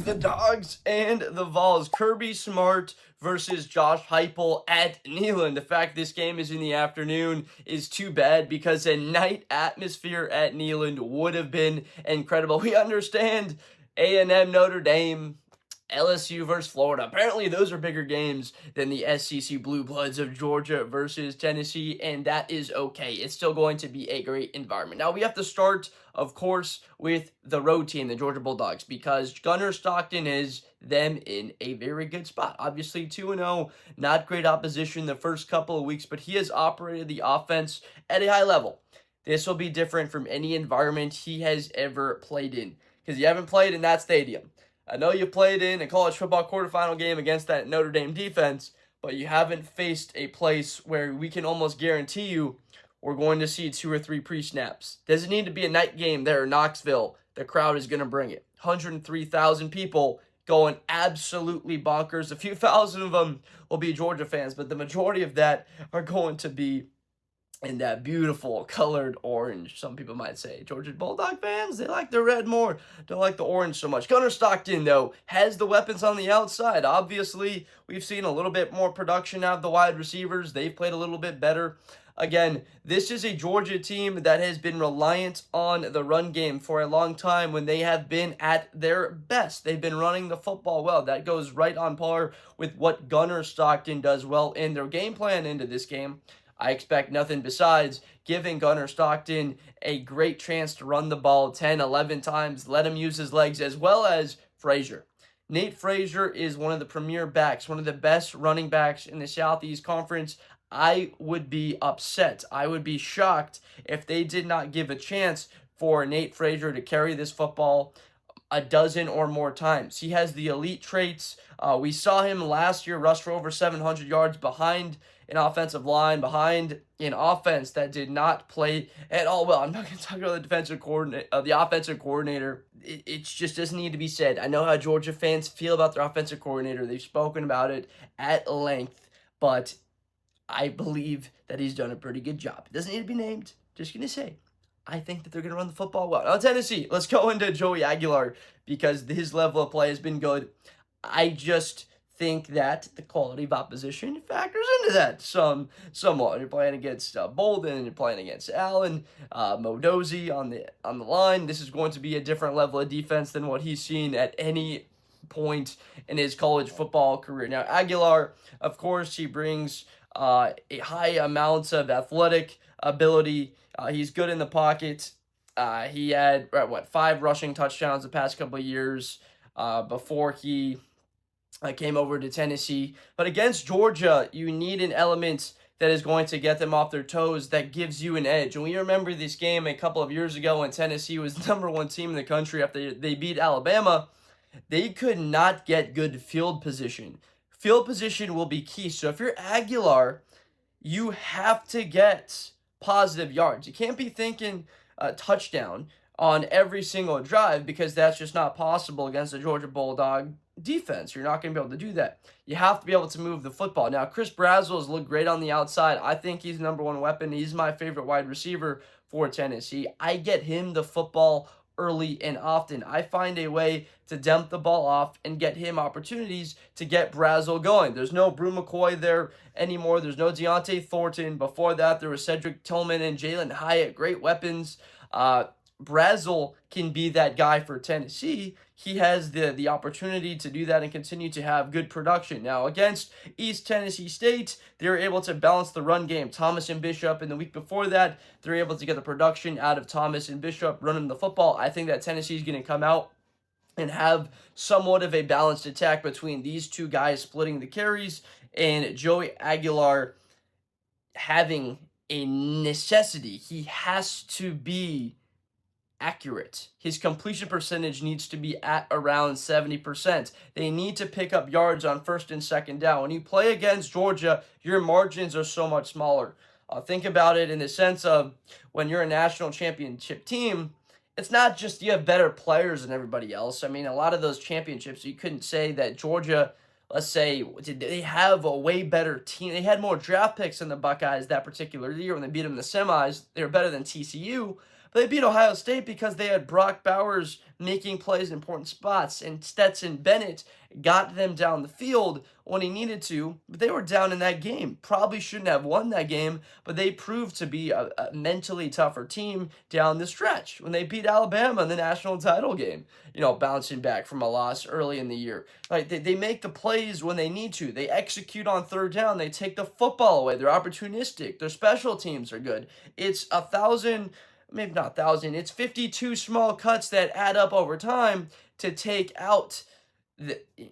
the Dogs and the Vols. Kriby Smart versus Josh Heupel at Neyland. The fact this game is in the afternoon is too bad because a night atmosphere at Neyland would have been incredible. We understand A&M, Notre Dame, LSU versus Florida. Apparently, those are bigger games than the SEC Blue Bloods of Georgia versus Tennessee, and that is okay. It's still going to be a great environment. Now, we have to start, of course, with the road team, the Georgia Bulldogs, because Gunnar Stockton is them in a very good spot. Obviously, 2-0, not great opposition the first couple of weeks, but he has operated the offense at a high level. This will be different from any environment he has ever played in, because you haven't played in that stadium. I know you played in a college football quarterfinal game against that Notre Dame defense, but you haven't faced a place where we can almost guarantee you we're going to see 2 or 3 pre-snaps. Doesn't need to be a night game there in Knoxville. The crowd is going to bring it. 103,000 people going absolutely bonkers. A few thousand of them will be Georgia fans, but the majority of that are going to be in that beautiful colored orange. Some people might say Georgia Bulldog fans, they like the red more, don't like the orange so much. Gunnar Stockton, though, has the weapons on the outside. Obviously, we've seen a little bit more production out of the wide receivers. They've played a little bit better. Again, this is a Georgia team that has been reliant on the run game for a long time when they have been at their best. They've been running the football well. That goes right on par with what Gunnar Stockton does well in their game plan into this game. I expect nothing besides giving Gunnar Stockton a great chance to run the ball 10, 11 times, let him use his legs, as well as Frazier. Nate Frazier is one of the premier backs, one of the best running backs in the Southeast Conference. I would be upset. I would be shocked if they did not give a chance for Nate Frazier to carry this football a dozen or more times. He has the elite traits. We saw him last year rush for over 700 yards behind an offensive line, behind an offense that did not play at all well. I'm not going to talk about the defensive coordinator, the offensive coordinator. It just doesn't need to be said. I know how Georgia fans feel about their offensive coordinator. They've spoken about it at length, but I believe that he's done a pretty good job. It doesn't need to be named. Just going to say, I think that they're going to run the football well. Now, Tennessee, let's go into Joey Aguilar because his level of play has been good. I just think that the quality of opposition factors into that somewhat. You're playing against Bolden, you're playing against Allen, Modozi on the line. This is going to be a different level of defense than what he's seen at any point in his college football career. Now, Aguilar, of course, he brings a high amount of athletic ability. He's good in the pocket. He had, 5 rushing touchdowns the past couple of years before he came over to Tennessee. But against Georgia, you need an element that is going to get them off their toes, that gives you an edge. And we remember this game a couple of years ago when Tennessee was the #1 team in the country after they beat Alabama. They could not get good field position. Field position will be key. So if you're Aguilar, you have to get positive yards. You can't be thinking a touchdown on every single drive because that's just not possible against the Georgia Bulldog defense. You're not going to be able to do that. You have to be able to move the football. Now, Chris Brazzell has looked great on the outside. I think he's the #1 weapon. He's my favorite wide receiver for Tennessee. I get him the football early and often. I find a way to dump the ball off and get him opportunities to get Brazzell going. There's no Brew McCoy there anymore. There's no Deontay Thornton. Before that, there was Cedric Tillman and Jalen Hyatt. Great weapons. Brazzell can be that guy for Tennessee. He has the opportunity to do that and continue to have good production. Now, against East Tennessee State, they were able to balance the run game. Thomas and Bishop, and the week before that, they were able to get the production out of Thomas and Bishop running the football. I think that Tennessee is going to come out and have somewhat of a balanced attack between these two guys splitting the carries and Joey Aguilar having a necessity. He has to be accurate. His completion percentage needs to be at around 70%. They need to pick up yards on first and second down. When you play against Georgia, your margins are so much smaller. Think about it in the sense of when you're a national championship team, it's not just you have better players than everybody else. I mean, a lot of those championships, you couldn't say that Georgia, let's say, did they have a way better team? They had more draft picks than the Buckeyes that particular year when they beat them in the semis. They were better than TCU. But they beat Ohio State because they had Brock Bowers making plays in important spots, and Stetson Bennett got them down the field when he needed to, but they were down in that game. Probably shouldn't have won that game, but they proved to be a mentally tougher team down the stretch when they beat Alabama in the national title game, bouncing back from a loss early in the year. Like they make the plays when they need to. They execute on third down. They take the football away. They're opportunistic. Their special teams are good. It's 1,000, maybe not 1,000. It's 52 small cuts that add up over time to take out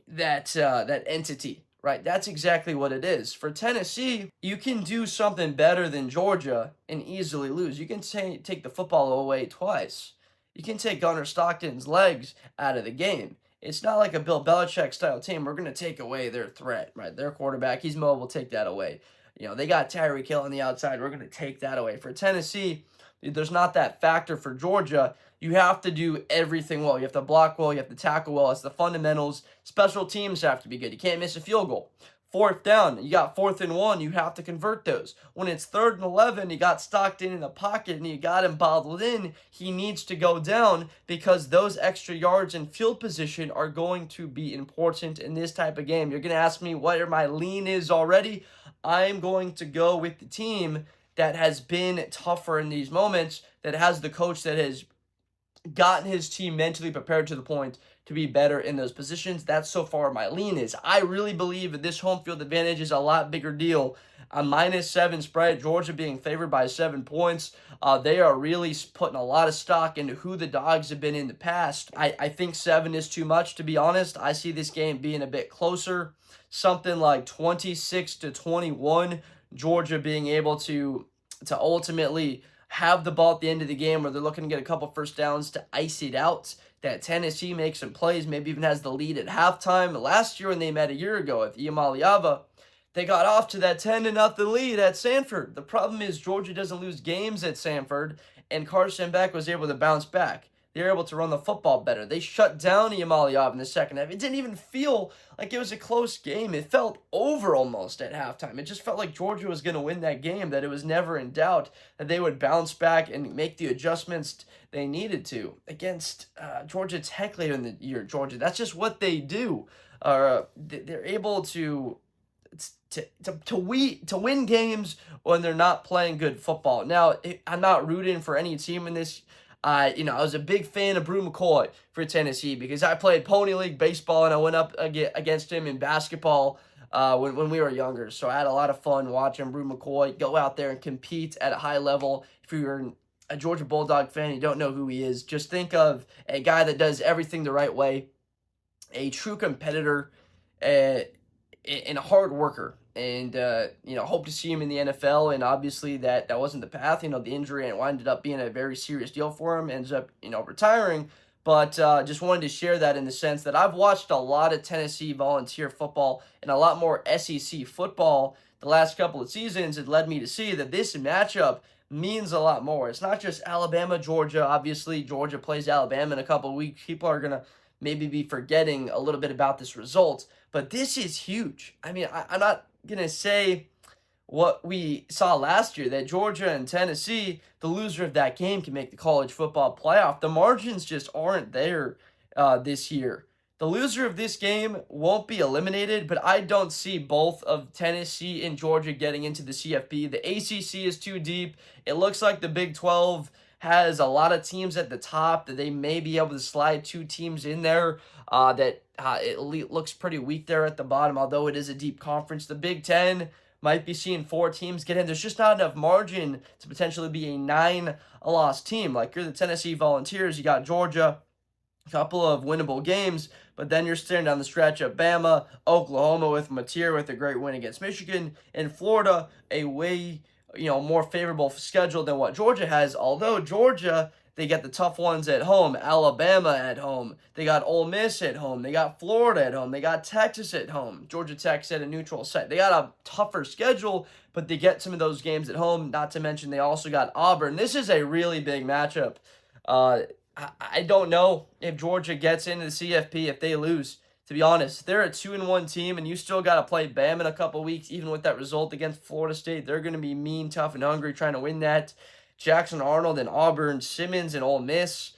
that entity, right? That's exactly what it is. For Tennessee, you can do something better than Georgia and easily lose. You can take the football away twice. You can take Gunnar Stockton's legs out of the game. It's not like a Bill Belichick style team. We're going to take away their threat, right? Their quarterback, he's mobile, take that away. They got Tyreek Hill on the outside. We're going to take that away. For Tennessee, there's not that factor. For Georgia, you have to do everything well. You have to block well. You have to tackle well. It's the fundamentals. Special teams have to be good. You can't miss a field goal. Fourth down, you got 4th and 1. You have to convert those. When it's 3rd and 11, you got Stockton in the pocket and you got him bottled in. He needs to go down because those extra yards in field position are going to be important in this type of game. You're going to ask me what my lean is already. I'm going to go with the team that has been tougher in these moments, that has the coach that has gotten his team mentally prepared to the point to be better in those positions. That's so far my lean is. I really believe that this home field advantage is a lot bigger deal. A -7 spread, Georgia being favored by 7 points. They are really putting a lot of stock into who the Dogs have been in the past. I think 7 is too much, to be honest. I see this game being a bit closer, something like 26-21. Georgia being able to ultimately have the ball at the end of the game where they're looking to get a couple first downs to ice it out. That Tennessee makes some plays, maybe even has the lead at halftime. Last year when they met a year ago with Iamaliava, they got off to that 10-0 lead at Sanford. The problem is Georgia doesn't lose games at Sanford, and Carson Beck was able to bounce back. They were able to run the football better. They shut down Iamaliava in the second half. It didn't even feel like it was a close game. It felt over almost at halftime. It just felt like Georgia was going to win that game, that it was never in doubt, that they would bounce back and make the adjustments they needed to against Georgia Tech later in the year. Georgia, that's just what they do. They're able to win games when they're not playing good football. Now, I'm not rooting for any team in this. I was a big fan of Brew McCoy for Tennessee because I played Pony League baseball and I went up against him in basketball when we were younger. So I had a lot of fun watching Brew McCoy go out there and compete at a high level. If you're a Georgia Bulldog fan, you don't know who he is, just think of a guy that does everything the right way, a true competitor, and a hard worker. And, hope to see him in the NFL. And obviously that wasn't the path. The injury ended up being a very serious deal for him, ends up, retiring. But just wanted to share that in the sense that I've watched a lot of Tennessee Volunteer football and a lot more SEC football the last couple of seasons. It led me to see that this matchup means a lot more. It's not just Alabama, Georgia. Obviously, Georgia plays Alabama in a couple of weeks. People are going to maybe be forgetting a little bit about this result. But this is huge. I mean, I'm not going to say what we saw last year, that Georgia and Tennessee, the loser of that game, can make the college football playoff. The margins just aren't there this year. The loser of this game won't be eliminated, but I don't see both of Tennessee and Georgia getting into the CFP. The ACC is too deep. It looks like the Big 12 has a lot of teams at the top that they may be able to slide 2 teams in there. It looks pretty weak there at the bottom, although it is a deep conference. The Big 10 might be seeing 4 teams get in. There's just not enough margin to potentially be a 9-loss team. Like, you're the Tennessee Volunteers, you got Georgia, a couple of winnable games, but then you're staring down the stretch of Bama, Oklahoma with Mateer with a great win against Michigan, and Florida, a way more favorable schedule than what Georgia has. Although Georgia, they get the tough ones at home. Alabama at home. They got Ole Miss at home. They got Florida at home. They got Texas at home. Georgia Tech's at a neutral site. They got a tougher schedule, but they get some of those games at home. Not to mention they also got Auburn. This is a really big matchup. I don't know if Georgia gets into the CFP if they lose. To be honest, they're a 2-1 team, and you still got to play Bama in a couple weeks, even with that result against Florida State. They're going to be mean, tough, and hungry trying to win that. Jackson Arnold and Auburn, Simmons and Ole Miss,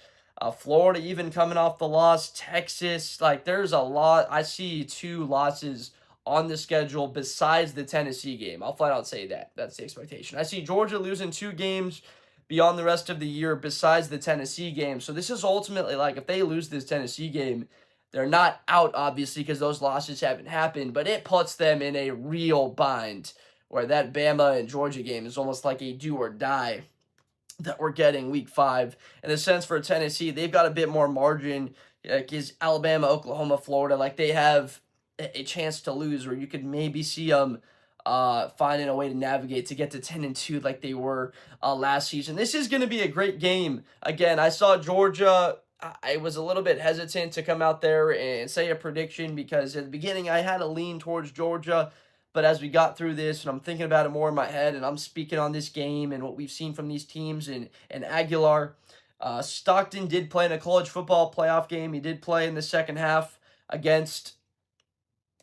Florida even coming off the loss, Texas. Like, there's a lot. I see 2 losses on the schedule besides the Tennessee game. I'll flat out say that. That's the expectation. I see Georgia losing 2 games beyond the rest of the year besides the Tennessee game. So this is ultimately, like, if they lose this Tennessee game, they're not out, obviously, because those losses haven't happened, but it puts them in a real bind where that Bama and Georgia game is almost like a do or die that we're getting week 5. In the sense for Tennessee, they've got a bit more margin. Like, is Alabama, Oklahoma, Florida, like, they have a chance to lose, where you could maybe see them finding a way to navigate to get to 10-2 like they were last season. This is going to be a great game. Again, I saw Georgia. I was a little bit hesitant to come out there and say a prediction because at the beginning I had a lean towards Georgia. But as we got through this and I'm thinking about it more in my head and I'm speaking on this game and what we've seen from these teams and Aguilar, Stockton did play in a college football playoff game. He did play in the second half against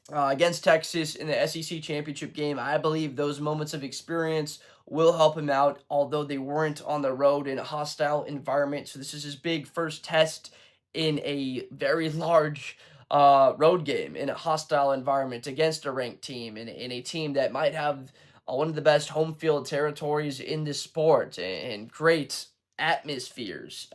Texas in the SEC championship game. I believe those moments of experience will help him out, although they weren't on the road in a hostile environment. So this is his big first test in a very large road game in a hostile environment against a ranked team, in a team that might have one of the best home field territories in the sport and great atmospheres.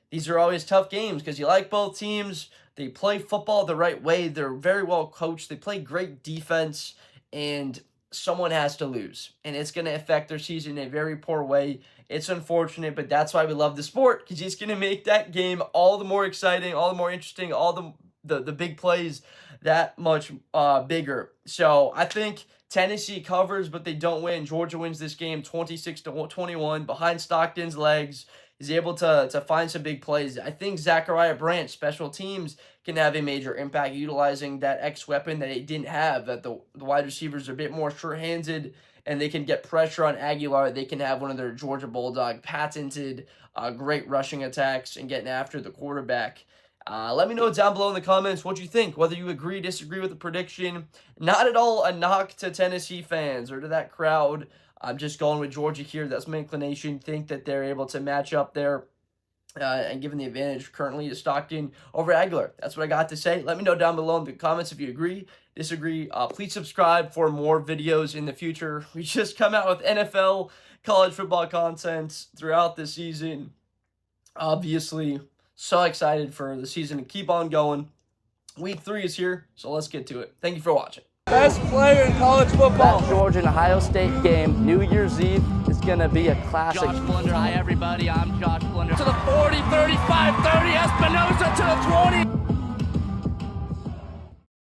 These are always tough games because you like both teams. They play football the right way. They're very well coached. They play great defense, and someone has to lose, and it's going to affect their season in a very poor way. It's unfortunate, but that's why we love the sport, because it's going to make that game all the more exciting, all the more interesting, all the big plays that much bigger. So I think Tennessee covers, but they don't win. Georgia wins this game 26-21 behind Stockton's legs. He's able to find some big plays. I think Zachariah Branch, special teams, can have a major impact utilizing that X weapon that he didn't have. That the wide receivers are a bit more sure-handed, and they can get pressure on Aguilar. They can have one of their Georgia Bulldog patented great rushing attacks and getting after the quarterback. Let me know down below in the comments what you think, whether you agree, disagree with the prediction. Not at all a knock to Tennessee fans or to that crowd. I'm just going with Georgia here. That's my inclination. Think that they're able to match up there and given the advantage currently to Stockton over Aguilar. That's what I got to say. Let me know down below in the comments if you agree, disagree. Please subscribe for more videos in the future. We just come out with NFL, college football content throughout the season. Obviously, so excited for the season to keep on going. Week 3 is here, so let's get to it. Thank you for watching. Best player in college football. That Georgia and Ohio State game, New Year's Eve, is going to be a classic. Josh Blunder. Hi, everybody. I'm Josh Blunder. To the 40, 35, 30, Espinosa to the 20.